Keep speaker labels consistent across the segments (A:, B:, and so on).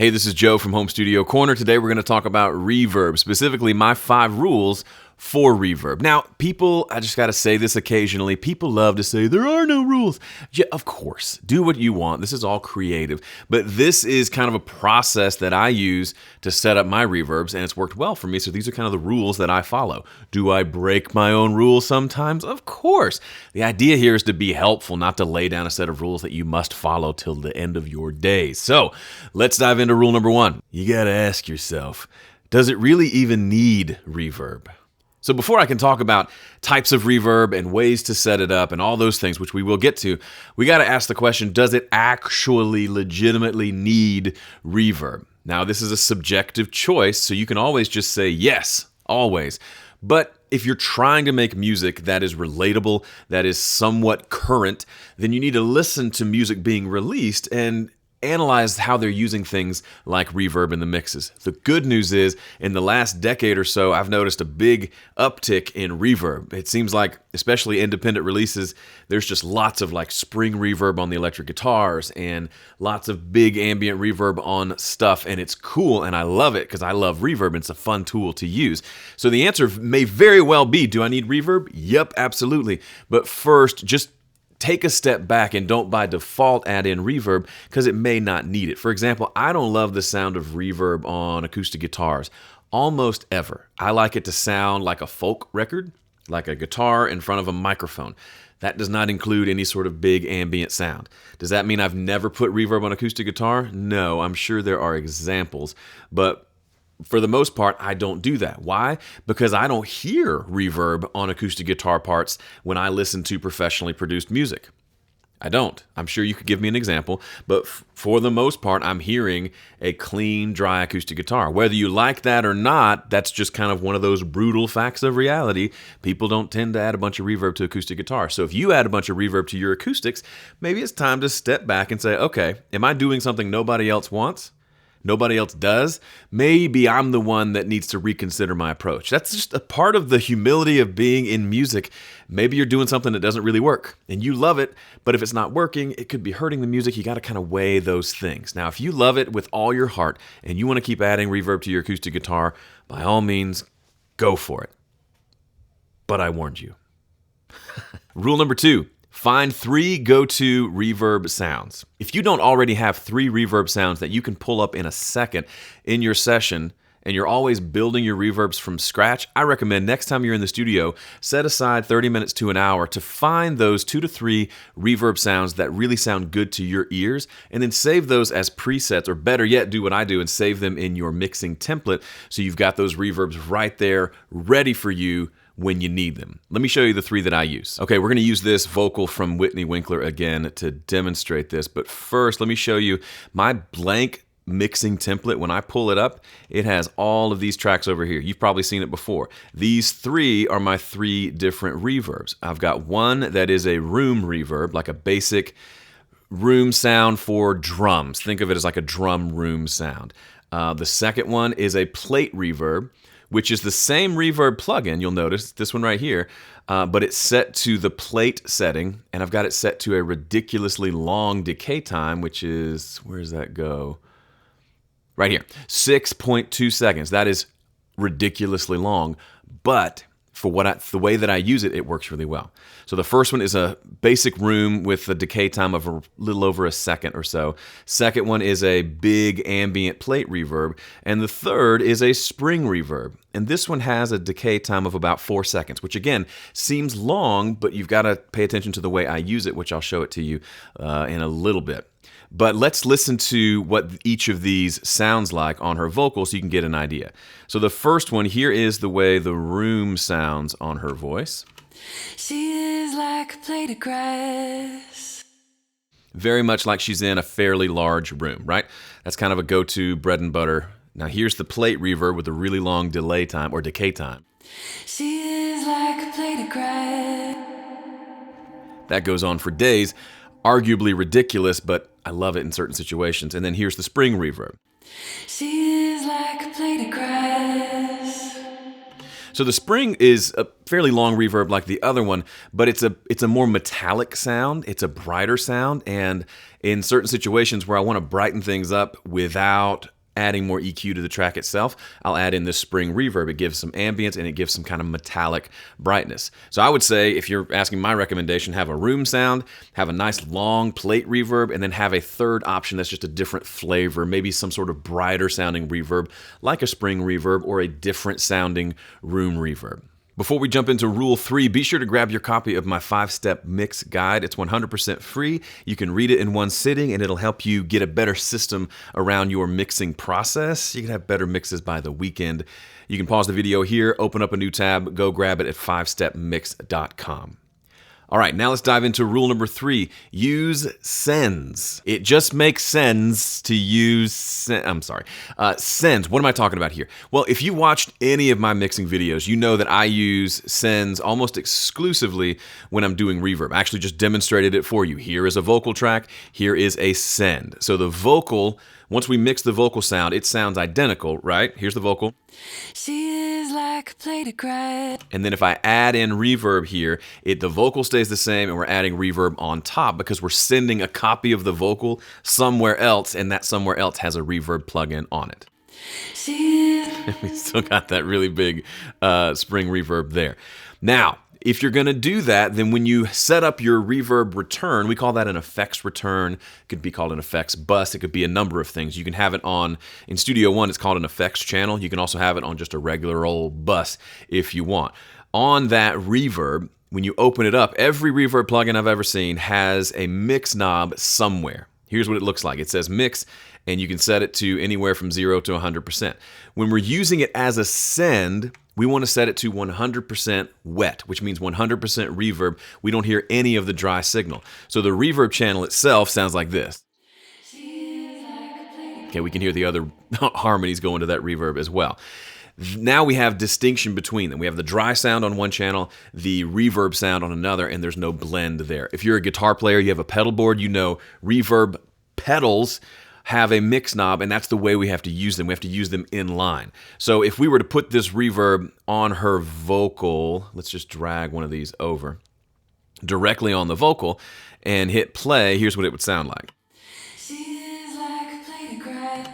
A: Hey, this is Joe from Home Studio Corner. Today we're going to talk about reverb, specifically my 5 rules for reverb. Now, I just got to say this occasionally, people love to say there are no rules. Yeah, of course, do what you want. This is all creative. But this is kind of a process that I use to set up my reverbs, and it's worked well for me. So these are kind of the rules that I follow. Do I break my own rules sometimes? Of course. The idea here is to be helpful, not to lay down a set of rules that you must follow till the end of your days. So let's dive into rule number 1. You got to ask yourself, does it really even need reverb? So before I can talk about types of reverb and ways to set it up and all those things, which we will get to, we got to ask the question, does it actually legitimately need reverb? Now, this is a subjective choice, so you can always just say yes, always. But if you're trying to make music that is relatable, that is somewhat current, then you need to listen to music being released and analyze how they're using things like reverb in the mixes. The good news is, in the last decade or so, I've noticed a big uptick in reverb. It seems like, especially independent releases, there's just lots of like spring reverb on the electric guitars and lots of big ambient reverb on stuff, and it's cool, and I love it because I love reverb, and it's a fun tool to use. So the answer may very well be, do I need reverb? Yep, absolutely. But first, just take a step back and don't by default add in reverb because it may not need it. For example, I don't love the sound of reverb on acoustic guitars almost ever. I like it to sound like a folk record, like a guitar in front of a microphone. That does not include any sort of big ambient sound. Does that mean I've never put reverb on acoustic guitar? No, I'm sure there are examples, but for the most part, I don't do that. Why? Because I don't hear reverb on acoustic guitar parts when I listen to professionally produced music. I don't. I'm sure you could give me an example, but for the most part, I'm hearing a clean, dry acoustic guitar. Whether you like that or not, that's just kind of one of those brutal facts of reality. People don't tend to add a bunch of reverb to acoustic guitar. So if you add a bunch of reverb to your acoustics, maybe it's time to step back and say, okay, am I doing something nobody else wants? Nobody else does? Maybe I'm the one that needs to reconsider my approach. That's just a part of the humility of being in music. Maybe you're doing something that doesn't really work and you love it, but if it's not working, it could be hurting the music. You got to kind of weigh those things. Now, if you love it with all your heart and you want to keep adding reverb to your acoustic guitar, by all means, go for it. But I warned you. Rule number 2. Find 3 go-to reverb sounds. If you don't already have 3 reverb sounds that you can pull up in a second in your session, and you're always building your reverbs from scratch, I recommend next time you're in the studio, set aside 30 minutes to an hour to find those 2 to 3 reverb sounds that really sound good to your ears, and then save those as presets, or better yet, do what I do and save them in your mixing template so you've got those reverbs right there ready for you when you need them. Let me show you the 3 that I use. Okay, we're going to use this vocal from Whitney Winkler again to demonstrate this, but first let me show you my blank mixing template. When I pull it up, it has all of these tracks over here. You've probably seen it before. These 3 are my 3 different reverbs. I've got one that is a room reverb, like a basic room sound for drums. Think of it as like a drum room sound. The second one is a plate reverb, which is the same reverb plugin, you'll notice, this one right here, but it's set to the plate setting, and I've got it set to a ridiculously long decay time, which is, where does that go? Right here, 6.2 seconds. That is ridiculously long, but for the way that I use it, it works really well. So the first one is a basic room with a decay time of a little over a second or so. Second one is a big ambient plate reverb. And the third is a spring reverb. And this one has a decay time of about 4 seconds, which again, seems long, but you've got to pay attention to the way I use it, which I'll show it to you in a little bit. But let's listen to what each of these sounds like on her vocal so you can get an idea. So the first one, here is the way the room sounds on her voice.
B: She is like a plate of grass.
A: Very much like she's in a fairly large room, right? That's kind of a go-to bread and butter. Now here's the plate reverb with a really long delay time or decay time.
B: She is like a plate of grass.
A: That goes on for days. Arguably ridiculous, but I love it in certain situations. And then here's the spring reverb.
B: She is like a plate of grass.
A: So the spring is a fairly long reverb like the other one, but it's a more metallic sound. It's a brighter sound, and in certain situations where I want to brighten things up without adding more EQ to the track itself, I'll add in this spring reverb. It gives some ambience and it gives some kind of metallic brightness. So I would say, if you're asking my recommendation, have a room sound, have a nice long plate reverb, and then have a third option that's just a different flavor, maybe some sort of brighter sounding reverb like a spring reverb or a different sounding room reverb. Before we jump into Rule 3, be sure to grab your copy of my 5-step mix guide. It's 100% free. You can read it in one sitting, and it'll help you get a better system around your mixing process. You can have better mixes by the weekend. You can pause the video here, open up a new tab, go grab it at 5stepmix.com. All right, now let's dive into rule number 3. Use sends. It just makes sense to use sends. What am I talking about here? Well, if you watched any of my mixing videos, you know that I use sends almost exclusively when I'm doing reverb. I actually just demonstrated it for you. Here is a vocal track. Here is a send. So the vocal, once we mix the vocal sound, it sounds identical, right? Here's the vocal.
B: She is like a plate of grass.
A: And then if I add in reverb here, the vocal stays the same, and we're adding reverb on top because we're sending a copy of the vocal somewhere else, and that somewhere else has a reverb plugin on it. We still got that really big spring reverb there. Now, if you're going to do that, then when you set up your reverb return, we call that an effects return. It could be called an effects bus. It could be a number of things. You can have it on, in Studio One, it's called an effects channel. You can also have it on just a regular old bus if you want. On that reverb, when you open it up, every reverb plugin I've ever seen has a mix knob somewhere. Here's what it looks like. It says mix, and you can set it to anywhere from 0 to 100%. When we're using it as a send, we want to set it to 100% wet, which means 100% reverb. We don't hear any of the dry signal. So the reverb channel itself sounds like this. Okay, we can hear the other harmonies go into that reverb as well. Now we have distinction between them. We have the dry sound on one channel, the reverb sound on another, and there's no blend there. If you're a guitar player, you have a pedal board, you know reverb pedals have a mix knob, and that's the way we have to use them. We have to use them in line. So if we were to put this reverb on her vocal, let's just drag one of these over, directly on the vocal, and hit play, here's what it would sound like.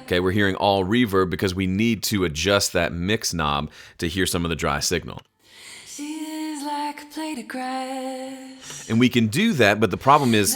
A: Okay, we're hearing all reverb because we need to adjust that mix knob to hear some of the dry signal. And we can do that, but the problem is,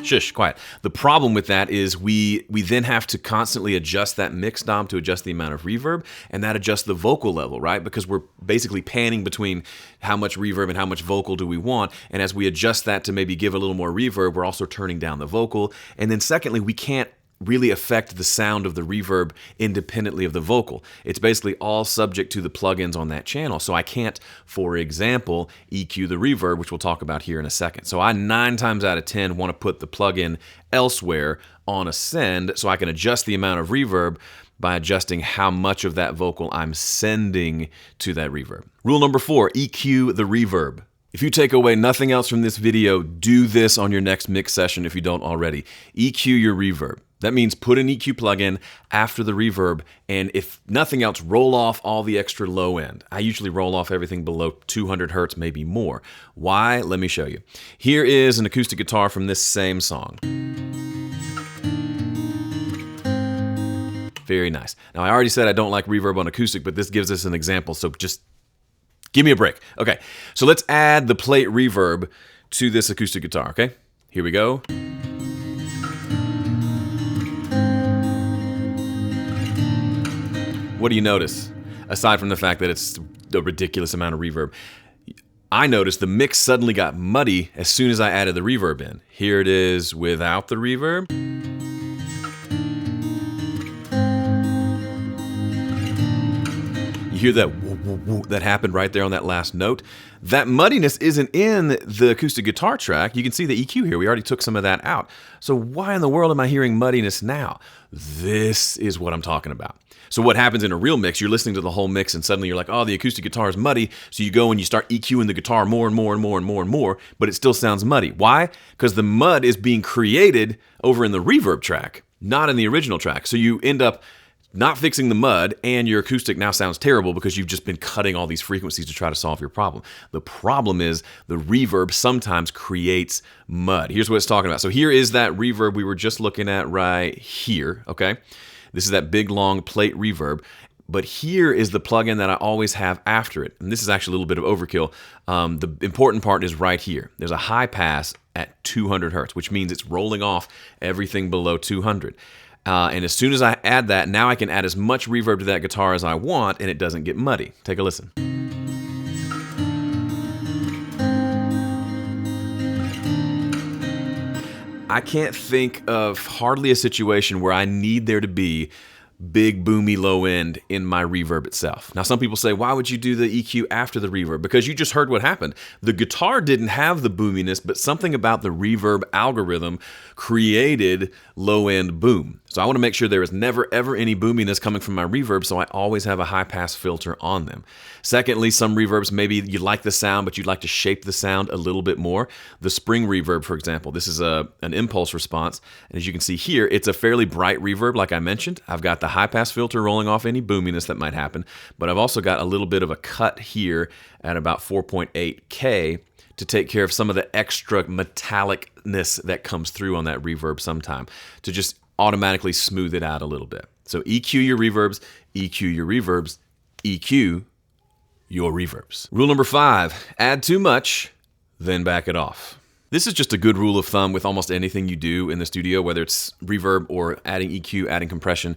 A: shush, quiet. The problem with that is we then have to constantly adjust that mix knob to adjust the amount of reverb, and that adjusts the vocal level, right? Because we're basically panning between how much reverb and how much vocal do we want, and as we adjust that to maybe give a little more reverb, we're also turning down the vocal. And then secondly, we can't really affect the sound of the reverb independently of the vocal. It's basically all subject to the plugins on that channel. So I can't, for example, EQ the reverb, which we'll talk about here in a second. So I 9 times out of 10 want to put the plugin elsewhere on a send so I can adjust the amount of reverb by adjusting how much of that vocal I'm sending to that reverb. Rule number 4, EQ the reverb. If you take away nothing else from this video, do this on your next mix session if you don't already. EQ your reverb. That means put an EQ plugin after the reverb, and if nothing else, roll off all the extra low end. I usually roll off everything below 200 hertz, maybe more. Why? Let me show you. Here is an acoustic guitar from this same song. Very nice. Now, I already said I don't like reverb on acoustic, but this gives us an example, so just give me a break. Okay, so let's add the plate reverb to this acoustic guitar, okay? Here we go. What do you notice? Aside from the fact that it's a ridiculous amount of reverb, I noticed the mix suddenly got muddy as soon as I added the reverb in. Here it is without the reverb. You hear that woo, woo, woo, that happened right there on that last note? That muddiness isn't in the acoustic guitar track. You can see the EQ here. We already took some of that out. So why in the world am I hearing muddiness now? This is what I'm talking about. So what happens in a real mix, you're listening to the whole mix and suddenly you're like, oh, the acoustic guitar is muddy. So you go and you start EQing the guitar more and more and more and more and more, but it still sounds muddy. Why? Because the mud is being created over in the reverb track, not in the original track. So you end up not fixing the mud, and your acoustic now sounds terrible because you've just been cutting all these frequencies to try to solve your problem. The problem is the reverb sometimes creates mud. Here's what it's talking about. So here is that reverb we were just looking at right here, okay? This is that big, long plate reverb. But here is the plugin that I always have after it. And this is actually a little bit of overkill. The important part is right here. There's a high pass at 200 hertz, which means it's rolling off everything below 200. And as soon as I add that, now I can add as much reverb to that guitar as I want, and it doesn't get muddy. Take a listen. I can't think of hardly a situation where I need there to be big boomy low end in my reverb itself. Now some people say, why would you do the EQ after the reverb? Because you just heard what happened. The guitar didn't have the boominess, but something about the reverb algorithm created low end boom. So I want to make sure there is never ever any boominess coming from my reverb, so I always have a high pass filter on them. Secondly, some reverbs, maybe you like the sound, but you'd like to shape the sound a little bit more. The spring reverb, for example, this is an impulse response. And as you can see here, it's a fairly bright reverb, like I mentioned. I've got the high pass filter rolling off any boominess that might happen, but I've also got a little bit of a cut here at about 4.8K to take care of some of the extra metallicness that comes through on that reverb sometime, to just automatically smooth it out a little bit. So EQ your reverbs, EQ your reverbs, EQ your reverbs. Rule number 5, add too much, then back it off. This is just a good rule of thumb with almost anything you do in the studio, whether it's reverb or adding EQ, adding compression.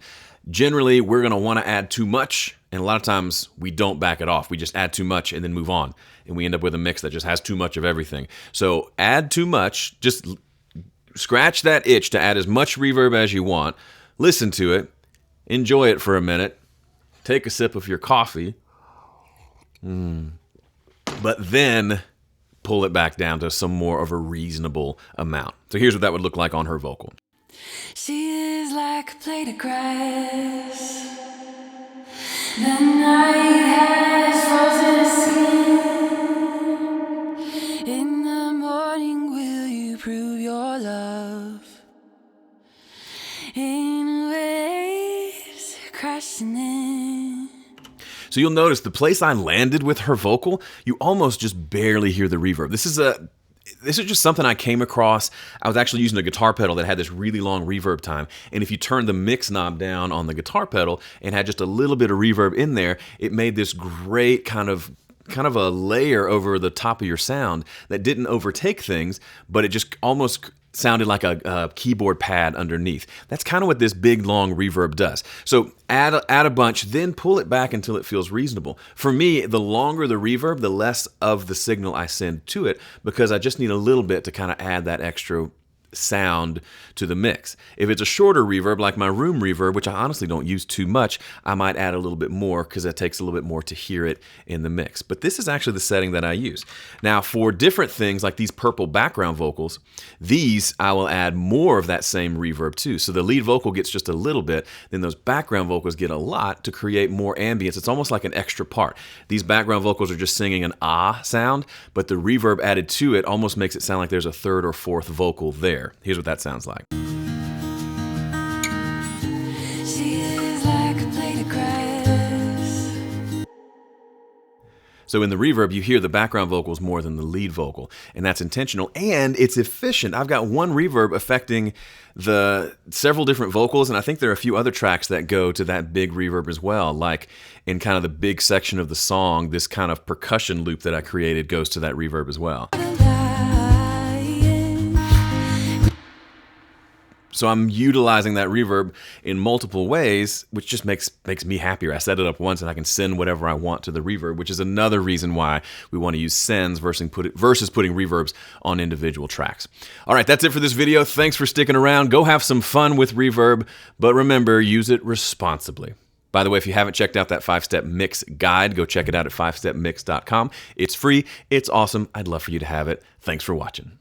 A: Generally, we're gonna wanna add too much, and a lot of times we don't back it off. We just add too much and then move on, and we end up with a mix that just has too much of everything. So add too much, just scratch that itch to add as much reverb as you want, listen to it, enjoy it for a minute, take a sip of your coffee, but then pull it back down to some more of a reasonable amount. So here's what that would look like on her vocal.
B: She is like a blade of grass. The night has frozen her skin. In the morning, will you prove your love? In waves crashing in.
A: So you'll notice the place I landed with her vocal, you almost just barely hear the reverb. This is just something I came across. I was actually using a guitar pedal that had this really long reverb time. And if you turn the mix knob down on the guitar pedal and had just a little bit of reverb in there, it made this great kind of a layer over the top of your sound that didn't overtake things, but it just almost sounded like a keyboard pad underneath. That's kind of what this big, long reverb does. So add a bunch, then pull it back until it feels reasonable. For me, the longer the reverb, the less of the signal I send to it, because I just need a little bit to kind of add that extra sound to the mix. If it's a shorter reverb, like my room reverb, which I honestly don't use too much, I might add a little bit more because it takes a little bit more to hear it in the mix. But this is actually the setting that I use. Now, for different things like these purple background vocals, these I will add more of that same reverb too. So the lead vocal gets just a little bit, then those background vocals get a lot to create more ambience. It's almost like an extra part. These background vocals are just singing an ah sound, but the reverb added to it almost makes it sound like there's a third or fourth vocal there. Here's what that sounds like.
B: She is like a blade of grass.
A: So in the reverb, you hear the background vocals more than the lead vocal, and that's intentional, and it's efficient. I've got one reverb affecting the several different vocals, and I think there are a few other tracks that go to that big reverb as well, like in kind of the big section of the song, this kind of percussion loop that I created goes to that reverb as well. So I'm utilizing that reverb in multiple ways, which just makes me happier. I set it up once and I can send whatever I want to the reverb, which is another reason why we want to use sends versus putting reverbs on individual tracks. All right, that's it for this video. Thanks for sticking around. Go have some fun with reverb, but remember, use it responsibly. By the way, if you haven't checked out that 5-step mix guide, go check it out at 5stepmix.com. It's free. It's awesome. I'd love for you to have it. Thanks for watching.